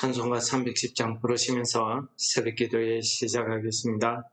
찬송가 310장 부르시면서 새벽기도에 시작하겠습니다.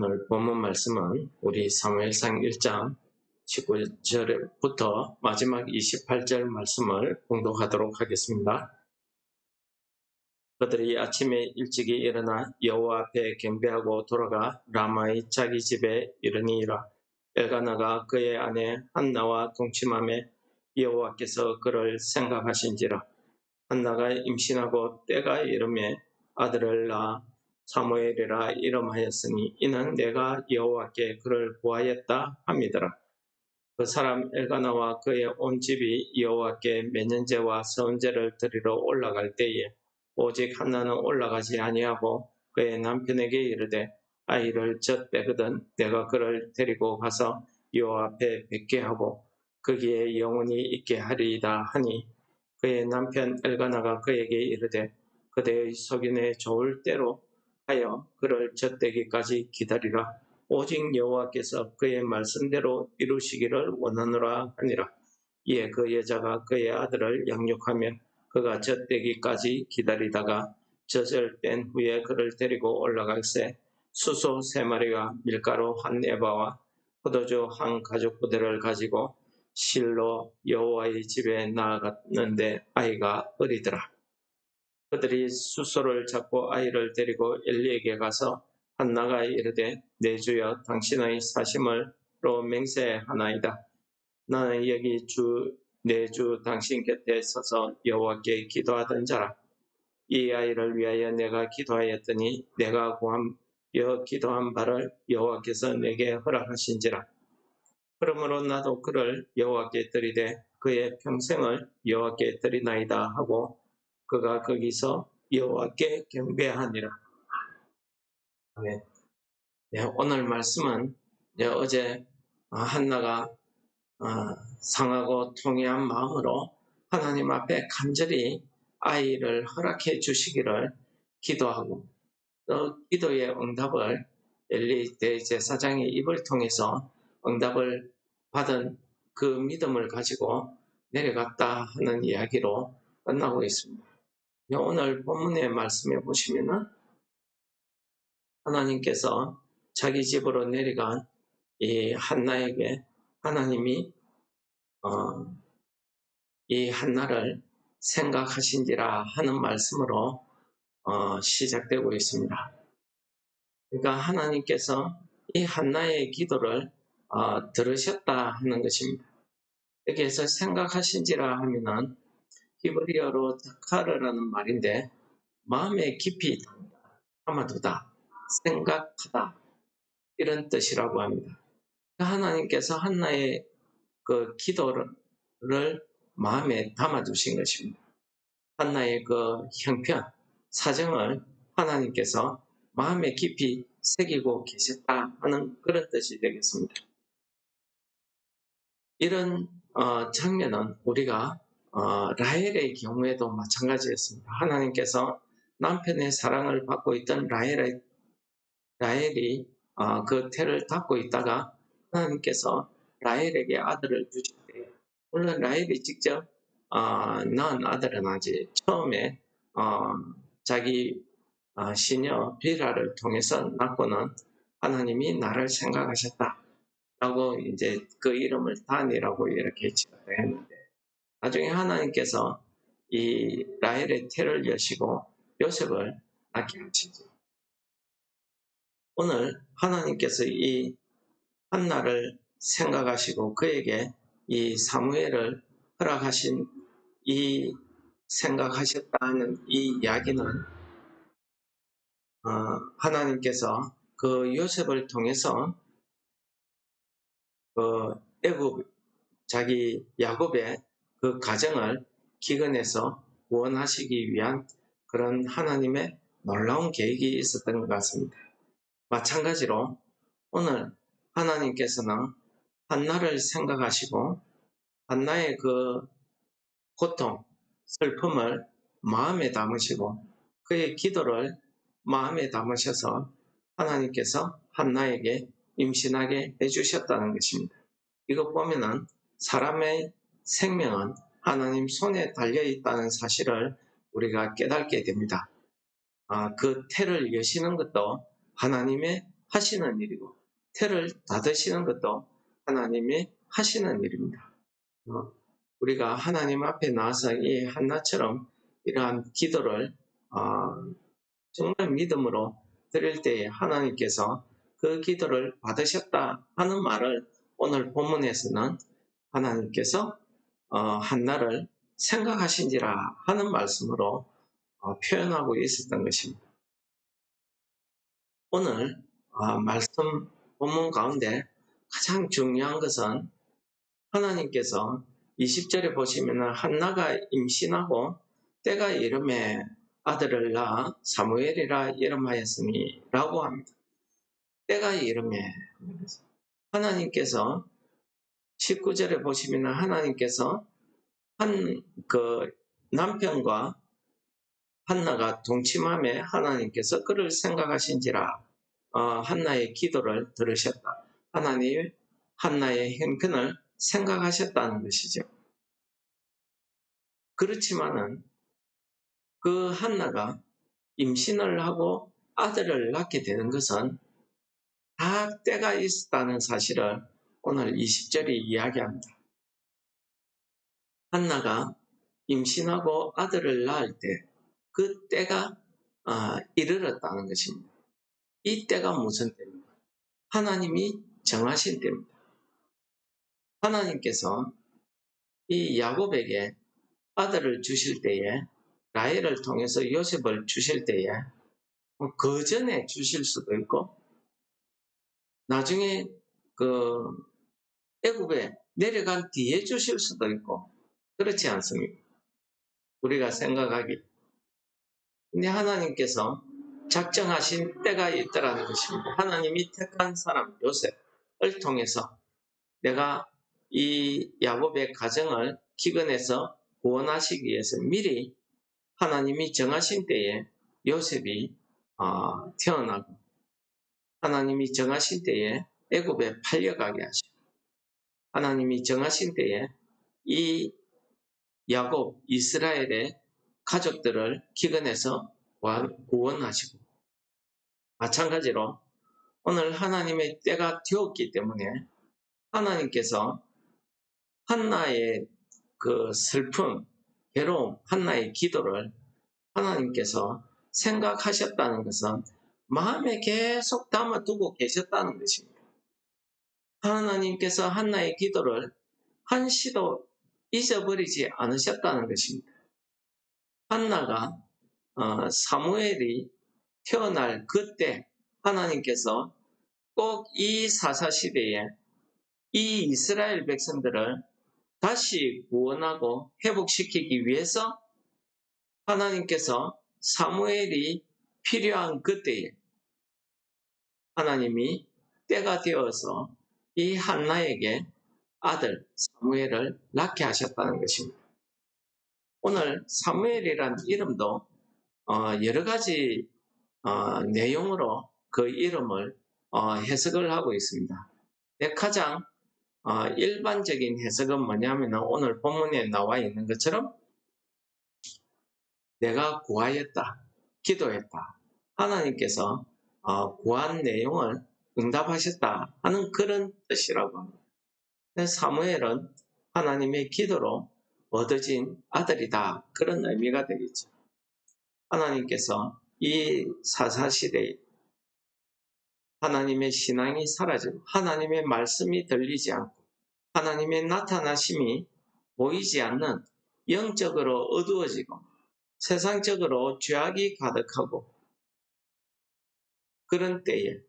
오늘 본문 말씀은 우리 사무엘상 1장 19절부터 마지막 28절 말씀을 봉독하도록 하겠습니다. 그들이 아침에 일찍이 일어나 여호와 앞에 경배하고 돌아가 라마의 자기 집에 이르니라. 엘가나가 그의 아내 한나와 동침하며 여호와께서 그를 생각하신지라. 한나가 임신하고 때가 이르매 아들을 낳아 사무엘이라 이름하였으니 이는 내가 여호와께 그를 구하였다 함이더라. 그 사람 엘가나와 그의 온 집이 여호와께 매년제와 서은제를 드리러 올라갈 때에 오직 한나는 올라가지 아니하고 그의 남편에게 이르되 아이를 젖빼거든 내가 그를 데리고 가서 여호와 앞에 뵙게 하고 거기에 영원히 있게 하리이다 하니 그의 남편 엘가나가 그에게 이르되 그대의 속인에 좋을 대로 하여 그를 젖대기까지 기다리라. 오직 여호와께서 그의 말씀대로 이루시기를 원하노라 하니라. 이에 그 여자가 그의 아들을 양육하며 그가 젖되기까지 기다리다가 젖을 뺀 후에 그를 데리고 올라갈새 수소 3마리가 밀가루 1에바와 포도주 1가죽부대를 가지고 실로 여호와의 집에 나아갔는데 아이가 어리더라. 그들이 수소를 잡고 아이를 데리고 엘리에게 가서 한나가 이르되 내 주여 당신의 사심을로 맹세하나이다. 나는 여기 내 주 당신 곁에 서서 여호와께 기도하던 자라. 이 아이를 위하여 내가 기도하였더니 내가 기도한 바를 여호와께서 내게 허락하신지라. 그러므로 나도 그를 여호와께 드리되 그의 평생을 여호와께 드리나이다 하고 그가 거기서 여호와께 경배하니라. 아멘. 네, 오늘 말씀은 어제 한나가 상하고 통회한 마음으로 하나님 앞에 간절히 아이를 허락해 주시기를 기도하고 또 기도의 응답을 엘리 대제사장의 입을 통해서 응답을 받은 그 믿음을 가지고 내려갔다 하는 이야기로 끝나고 있습니다. 오늘 본문의 말씀에 보시면은 하나님께서 자기 집으로 내려간 이 한나에게 하나님이 이 한나를 생각하신지라 하는 말씀으로 시작되고 있습니다. 그러니까 하나님께서 이 한나의 기도를 들으셨다 하는 것입니다. 여기에서 생각하신지라 하면은 히브리어로 타카르라는 말인데 마음에 깊이 담아두다, 생각하다 이런 뜻이라고 합니다. 하나님께서 한나의 그 기도를 마음에 담아두신 것입니다. 한나의 그 형편, 사정을 하나님께서 마음에 깊이 새기고 계셨다 하는 그런 뜻이 되겠습니다. 이런 장면은 우리가 라헬의 경우에도 마찬가지였습니다. 하나님께서 남편의 사랑을 받고 있던 라헬이 그 태를 닫고 있다가 하나님께서 라헬에게 아들을 주셨대요. 물론 라헬이 직접 낳은 아들은 아직 처음에 자기 시녀 빌하를 통해서 낳고는 하나님이 나를 생각하셨다라고 이제 그 이름을 단이라고 이렇게 지었는데 나중에 하나님께서 이 라헬의 태를 여시고 요셉을 낳게 하시죠. 오늘 하나님께서 이 한나를 생각하시고 그에게 이 사무엘을 허락하신 이 생각하셨다는 이 이야기는 하나님께서 그 요셉을 통해서 그 애굽 자기 야곱의 그 가정을 기근해서 구원하시기 위한 그런 하나님의 놀라운 계획이 있었던 것 같습니다. 마찬가지로 오늘 하나님께서는 한나를 생각하시고 한나의 그 고통, 슬픔을 마음에 담으시고 그의 기도를 마음에 담으셔서 하나님께서 한나에게 임신하게 해주셨다는 것입니다. 이것 보면은 사람의 생명은 하나님 손에 달려있다는 사실을 우리가 깨닫게 됩니다. 그 태를 여시는 것도 하나님의 하시는 일이고 태를 닫으시는 것도 하나님의 하시는 일입니다. 우리가 하나님 앞에 나와서 이 한나처럼 이러한 기도를 정말 믿음으로 드릴 때에 하나님께서 그 기도를 받으셨다 하는 말을 오늘 본문에서는 하나님께서 한나를 생각하신지라 하는 말씀으로 표현하고 있었던 것입니다. 오늘 말씀 본문 가운데 가장 중요한 것은 하나님께서 20절에 보시면 한나가 임신하고 때가 이름에 아들을 낳아 사무엘이라 이름하였으니 라고 합니다. 때가 이름에 하나님께서 19절에 보시면 하나님께서 한 그 남편과 한나가 동침함에 하나님께서 그를 생각하신지라 한나의 기도를 들으셨다. 하나님 한나의 형편을 생각하셨다는 것이죠. 그렇지만은 그 한나가 임신을 하고 아들을 낳게 되는 것은 다 때가 있었다는 사실을 오늘 20절이 이야기합니다. 한나가 임신하고 아들을 낳을 때 그 때가 이르렀다는 것입니다. 이 때가 무슨 때입니까? 하나님이 정하신 때입니다. 하나님께서 이 야곱에게 아들을 주실 때에 라헬을 통해서 요셉을 주실 때에 그 전에 주실 수도 있고 나중에 그 애굽에 내려간 뒤에 주실 수도 있고 그렇지 않습니까? 우리가 생각하기. 근데 하나님께서 작정하신 때가 있더라는 것입니다. 하나님이 택한 사람 요셉을 통해서 내가 이 야곱의 가정을 기근해서 구원하시기 위해서 미리 하나님이 정하신 때에 요셉이 태어나고 하나님이 정하신 때에 애굽에 팔려가게 하시고 하나님이 정하신 때에 이 야곱 이스라엘의 가족들을 기근해서 구원하시고 마찬가지로 오늘 하나님의 때가 되었기 때문에 하나님께서 한나의 그 슬픔, 괴로움, 한나의 기도를 하나님께서 생각하셨다는 것은 마음에 계속 담아두고 계셨다는 것입니다. 하나님께서 한나의 기도를 한시도 잊어버리지 않으셨다는 것입니다. 한나가 사무엘이 태어날 그때 하나님께서 꼭 이 사사시대에 이 이스라엘 백성들을 다시 구원하고 회복시키기 위해서 하나님께서 사무엘이 필요한 그때에 하나님이 때가 되어서 이 한나에게 아들 사무엘을 낳게 하셨다는 것입니다. 오늘 사무엘이란 이름도 여러 가지 내용으로 그 이름을 해석을 하고 있습니다. 가장 일반적인 해석은 뭐냐면 오늘 본문에 나와 있는 것처럼 내가 구하였다, 기도했다, 하나님께서 구한 내용을 응답하셨다 하는 그런 뜻이라고 합니다. 사무엘은 하나님의 기도로 얻어진 아들이다 그런 의미가 되겠죠. 하나님께서 이 사사시대에 하나님의 신앙이 사라지고 하나님의 말씀이 들리지 않고 하나님의 나타나심이 보이지 않는 영적으로 어두워지고 세상적으로 죄악이 가득하고 그런 때에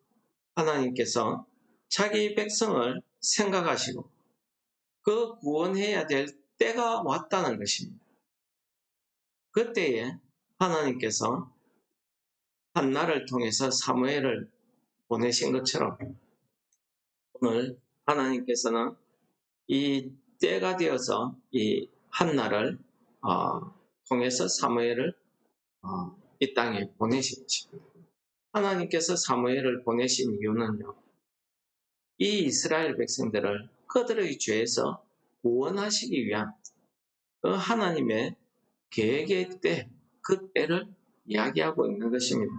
하나님께서 자기 백성을 생각하시고 그 구원해야 될 때가 왔다는 것입니다. 그때에 하나님께서 한나를 통해서 사무엘을 보내신 것처럼 오늘 하나님께서는 이 때가 되어서 이 한나를 통해서 사무엘을 이 땅에 보내신 것입니다. 하나님께서 사무엘을 보내신 이유는요. 이 이스라엘 백성들을 그들의 죄에서 구원하시기 위한 그 하나님의 계획의 때, 그 때를 이야기하고 있는 것입니다.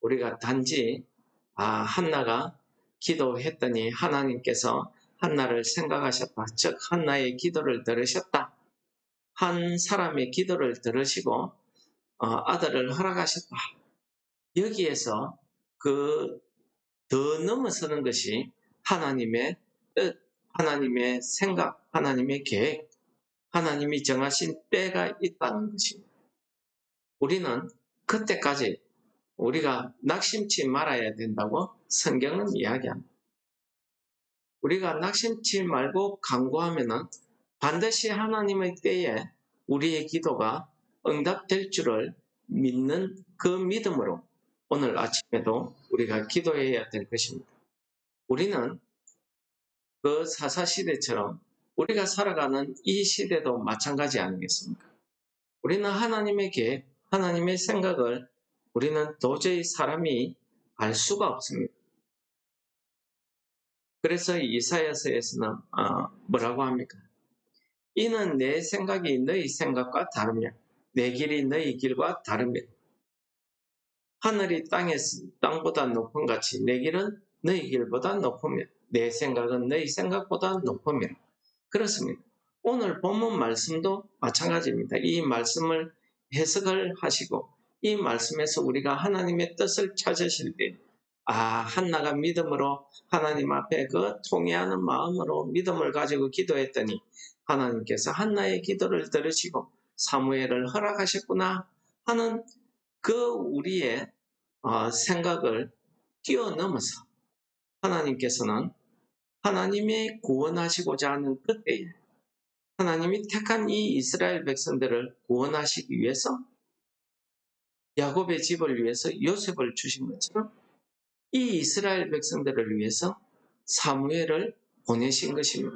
우리가 단지 한나가 기도했더니 하나님께서 한나를 생각하셨다. 즉 한나의 기도를 들으셨다. 한 사람의 기도를 들으시고 아들을 허락하셨다. 여기에서 그 더 넘어서는 것이 하나님의 뜻, 하나님의 생각, 하나님의 계획, 하나님이 정하신 때가 있다는 것입니다. 우리는 그때까지 우리가 낙심치 말아야 된다고 성경은 이야기합니다. 우리가 낙심치 말고 간구하면은 반드시 하나님의 때에 우리의 기도가 응답될 줄을 믿는 그 믿음으로 오늘 아침에도 우리가 기도해야 될 것입니다. 우리는 그 사사시대처럼 우리가 살아가는 이 시대도 마찬가지 아니겠습니까? 우리는 하나님의 계획, 하나님의 생각을 우리는 도저히 사람이 알 수가 없습니다. 그래서 이사야서에서는 뭐라고 합니까? 이는 내 생각이 너희 생각과 다르며 내 길이 너희 길과 다르며 하늘이 땅보다 높은 같이 내 길은 너희 길보다 높으며 내 생각은 너희 생각보다 높으며 그렇습니다. 오늘 본문 말씀도 마찬가지입니다. 이 말씀을 해석을 하시고 이 말씀에서 우리가 하나님의 뜻을 찾으실 때 한나가 믿음으로 하나님 앞에 그 통회하는 마음으로 믿음을 가지고 기도했더니 하나님께서 한나의 기도를 들으시고 사무엘을 허락하셨구나 하는 그 우리의 생각을 뛰어넘어서 하나님께서는 하나님이 구원하시고자 하는 그때에 하나님이 택한 이 이스라엘 백성들을 구원하시기 위해서 야곱의 집을 위해서 요셉을 주신 것처럼 이 이스라엘 백성들을 위해서 사무엘을 보내신 것입니다.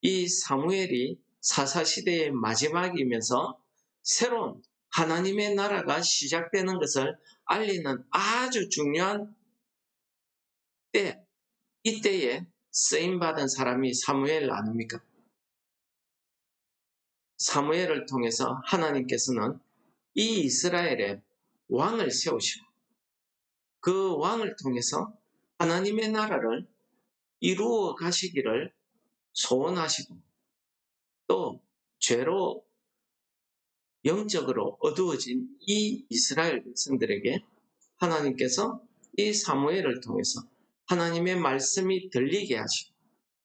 이 사무엘이 사사시대의 마지막이면서 새로운 하나님의 나라가 시작되는 것을 알리는 아주 중요한 때, 이때에 쓰임받은 사람이 사무엘 아닙니까? 사무엘을 통해서 하나님께서는 이 이스라엘의 왕을 세우시고 그 왕을 통해서 하나님의 나라를 이루어 가시기를 소원하시고 또 죄로 영적으로 어두워진 이 이스라엘 백성들에게 하나님께서 이 사무엘을 통해서 하나님의 말씀이 들리게 하시고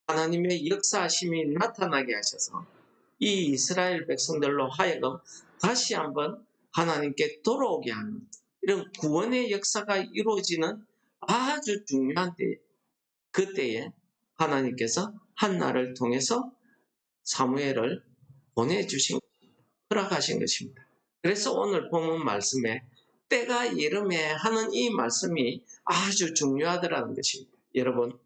하나님의 역사하심이 나타나게 하셔서 이 이스라엘 백성들로 하여금 다시 한번 하나님께 돌아오게 하는 이런 구원의 역사가 이루어지는 아주 중요한 때, 그때에 하나님께서 한나를 통해서 사무엘을 보내주신, 허락하신 것입니다. 그래서 오늘 본문 말씀에 때가 이름에 하는 이 말씀이 아주 중요하더라는 것입니다. 여러분,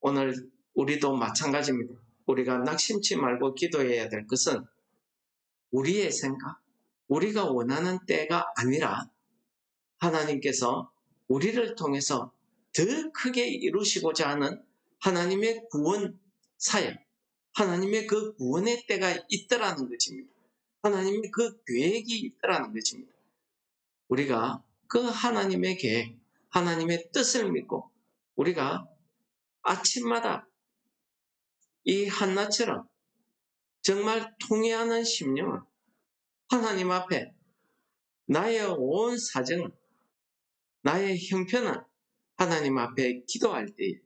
오늘 우리도 마찬가지입니다. 우리가 낙심치 말고 기도해야 될 것은 우리의 생각, 우리가 원하는 때가 아니라 하나님께서 우리를 통해서 더 크게 이루시고자 하는 하나님의 구원 사역, 하나님의 그 구원의 때가 있더라는 것입니다. 하나님의 그 계획이 있더라는 것입니다. 우리가 그 하나님의 계획, 하나님의 뜻을 믿고 우리가 아침마다 이 한나처럼 정말 통회하는 심령을 하나님 앞에 나의 온 사정을, 나의 형편을 하나님 앞에 기도할 때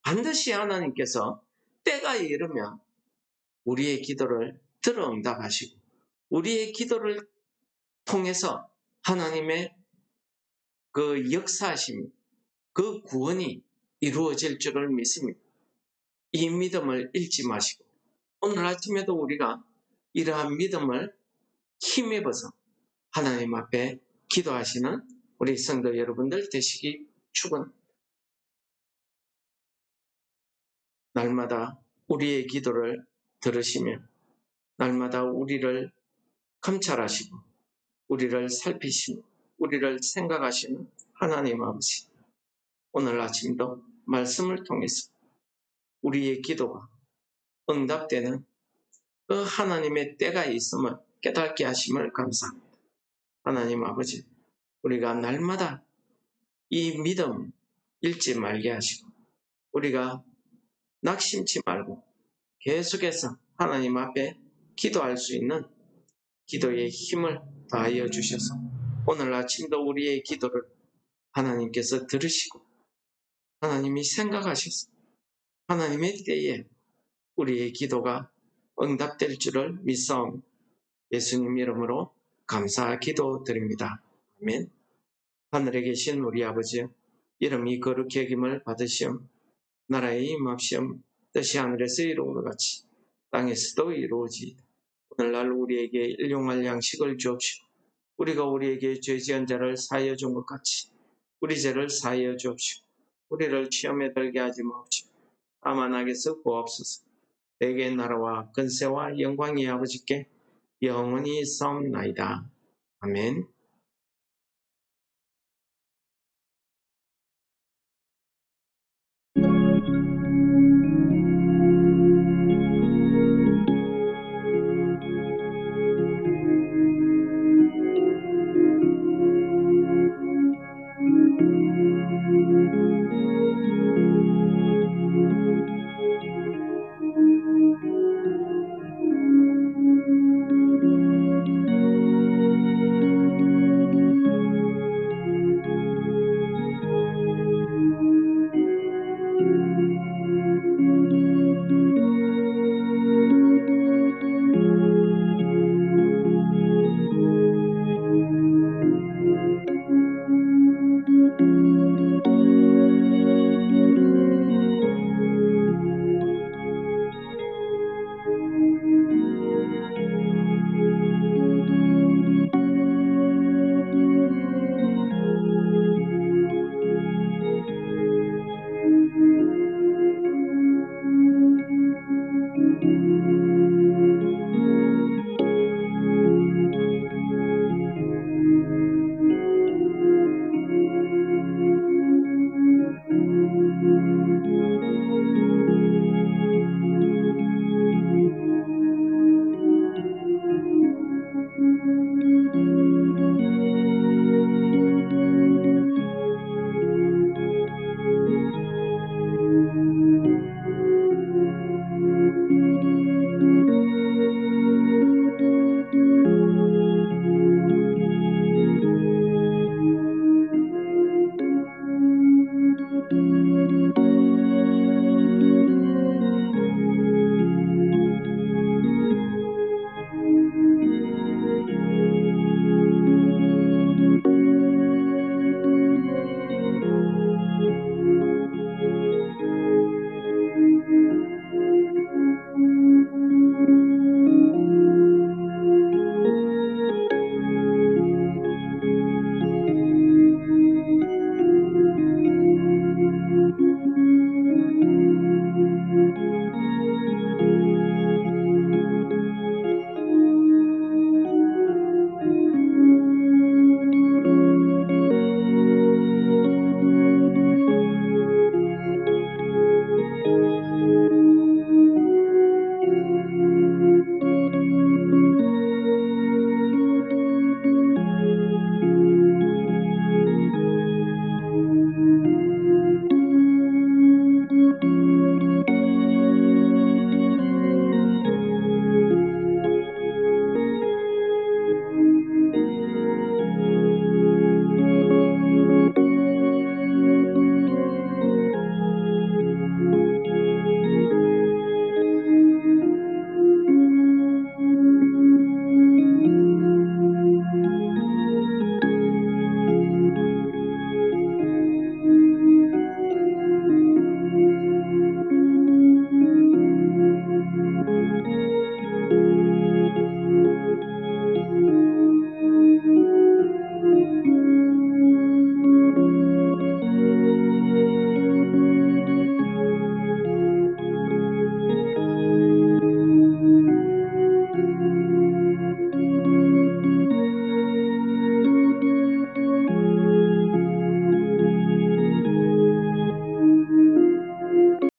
반드시 하나님께서 때가 이르면 우리의 기도를 들어 응답하시고 우리의 기도를 통해서 하나님의 그 역사하심, 그 구원이 이루어질 줄을 믿습니다. 이 믿음을 잃지 마시고 오늘 아침에도 우리가 이러한 믿음을 힘입어서 하나님 앞에 기도하시는 우리 성도 여러분들 되시기 축원합니다. 날마다 우리의 기도를 들으시며 날마다 우리를 감찰하시고 우리를 살피시고 우리를 생각하시는 하나님 아버지, 오늘 아침도 말씀을 통해서 우리의 기도가 응답되는 그 하나님의 때가 있음을 깨닫게 하심을 감사합니다. 하나님 아버지, 우리가 날마다 이 믿음 잃지 말게 하시고 우리가 낙심치 말고 계속해서 하나님 앞에 기도할 수 있는 기도의 힘을 다하여 주셔서 오늘 아침도 우리의 기도를 하나님께서 들으시고 하나님이 생각하셔서 하나님의 때에 우리의 기도가 응답될 줄을 믿사옵니다. 예수님 이름으로 감사 기도드립니다. 아멘. 하늘에 계신 우리 아버지, 이름이 거룩히 여김을 받으시오. 나라의 임합시험 뜻이 하늘에서 이루어진 것 같이 땅에서도 이루어지이다. 오늘날 우리에게 일용할 양식을 주옵시고 우리가 우리에게 죄 지은 자를 사하여 준 것 같이 우리 죄를 사하여 주옵시고 우리를 시험에 들게 하지 마옵시고 다만 악에서 구하옵소서. 내게 나라와 근세와 영광이 아버지께 영원히 있사옵나이다. 아멘.